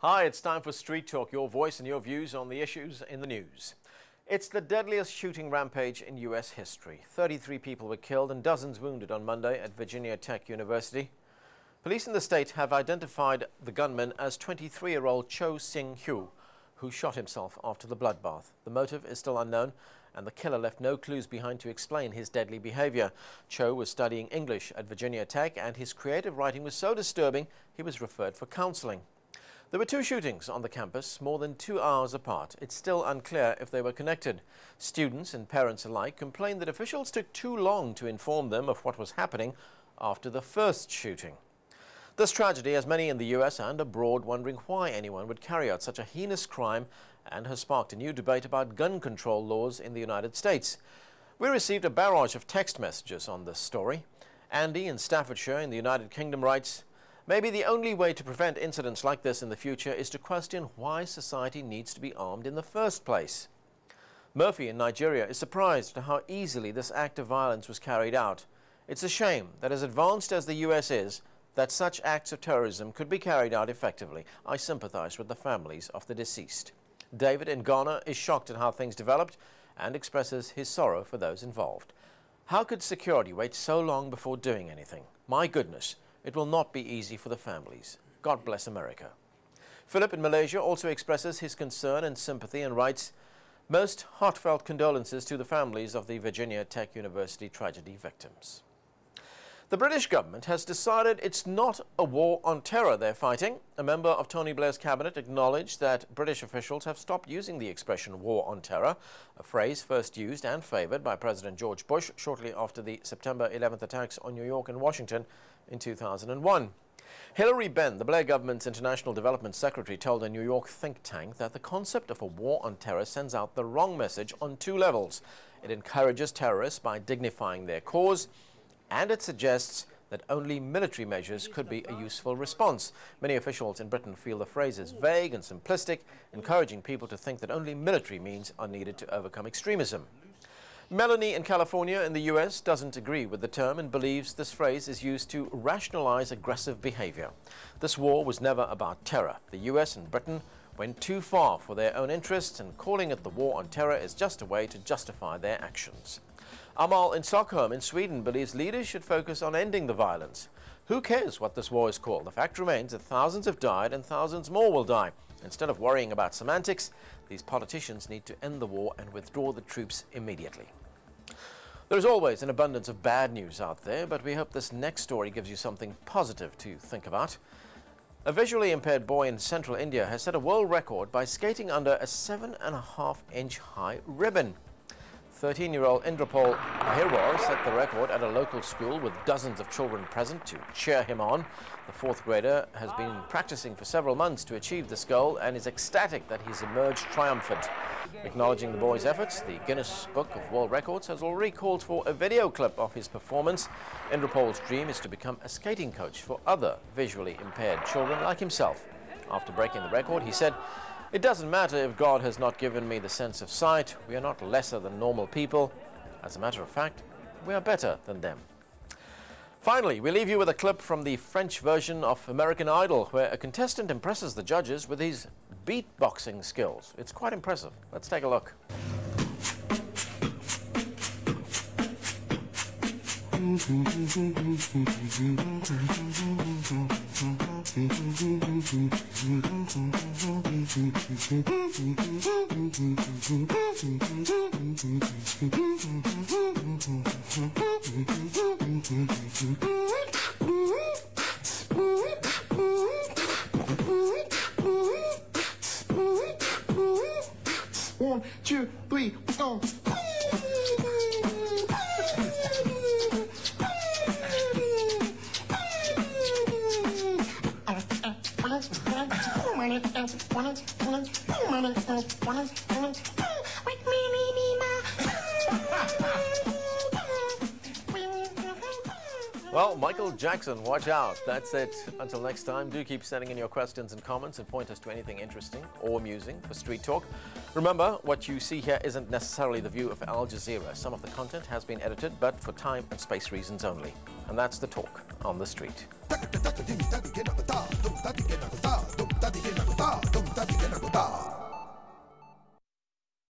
Hi, it's time for Street Talk, your voice and your views on the issues in the news. It's the deadliest shooting rampage in U.S. history. 33 people were killed and dozens wounded on Monday at Virginia Tech University. Police in the state have identified the gunman as 23-year-old Cho Seung-Hoo, who shot himself after the bloodbath. The motive is still unknown, and the killer left no clues behind to explain his deadly behavior. Cho was studying English at Virginia Tech, and his creative writing was so disturbing he was referred for counseling. There were two shootings on the campus, more than 2 hours apart. It's still unclear if they were connected. Students and parents alike complained that officials took too long to inform them of what was happening after the first shooting. This tragedy has many in the US and abroad wondering why anyone would carry out such a heinous crime, and has sparked a new debate about gun control laws in the United States. We received a barrage of text messages on this story. Andy in Staffordshire in the United Kingdom writes, "Maybe the only way to prevent incidents like this in the future is to question why society needs to be armed in the first place." Murphy in Nigeria is surprised at how easily this act of violence was carried out. It's a shame that as advanced as the US is, that such acts of terrorism could be carried out effectively. I sympathize with the families of the deceased. David in Ghana is shocked at how things developed and expresses his sorrow for those involved. How could security wait so long before doing anything? My goodness. It will not be easy for the families. God bless America. Philip in Malaysia also expresses his concern and sympathy and writes, "Most heartfelt condolences to the families of the Virginia Tech University tragedy victims." The British government has decided it's not a war on terror they're fighting. A member of Tony Blair's cabinet acknowledged that British officials have stopped using the expression war on terror, a phrase first used and favored by President George Bush shortly after the September 11th attacks on New York and Washington in 2001. Hilary Benn, the Blair government's international development secretary, told a New York think tank that the concept of a war on terror sends out the wrong message on two levels. It encourages terrorists by dignifying their cause, and it suggests that only military measures could be a useful response. Many officials in Britain feel the phrase is vague and simplistic, encouraging people to think that only military means are needed to overcome extremism. Melanie in California in the US doesn't agree with the term and believes this phrase is used to rationalize aggressive behavior. This war was never about terror. The US and Britain went too far for their own interests, and calling it the war on terror is just a way to justify their actions. Amal in Stockholm in Sweden believes leaders should focus on ending the violence. Who cares what this war is called? The fact remains that thousands have died and thousands more will die. Instead of worrying about semantics, these politicians need to end the war and withdraw the troops immediately. There's always an abundance of bad news out there, but we hope this next story gives you something positive to think about. A visually impaired boy in central India has set a world record by skating under a 7.5-inch high ribbon. 13-year-old Indrapol Ahirwar set the record at a local school with dozens of children present to cheer him on. The fourth grader has been practicing for several months to achieve this goal and is ecstatic that he's emerged triumphant. Acknowledging the boy's efforts, the Guinness Book of World Records has already called for a video clip of his performance. Indrapol's dream is to become a skating coach for other visually impaired children like himself. After breaking the record, he said, "It doesn't matter if God has not given me the sense of sight. We are not lesser than normal people. As a matter of fact, we are better than them." Finally, we leave you with a clip from the French version of American Idol, where a contestant impresses the judges with his beatboxing skills. It's quite impressive. Let's take a look. One, two, three, go. Well, Michael Jackson, watch out. That's it. Until next time, do keep sending in your questions and comments and point us to anything interesting or amusing for Street Talk. Remember, what you see here isn't necessarily the view of Al Jazeera. Some of the content has been edited, but for time and space reasons only. And that's the talk on the street.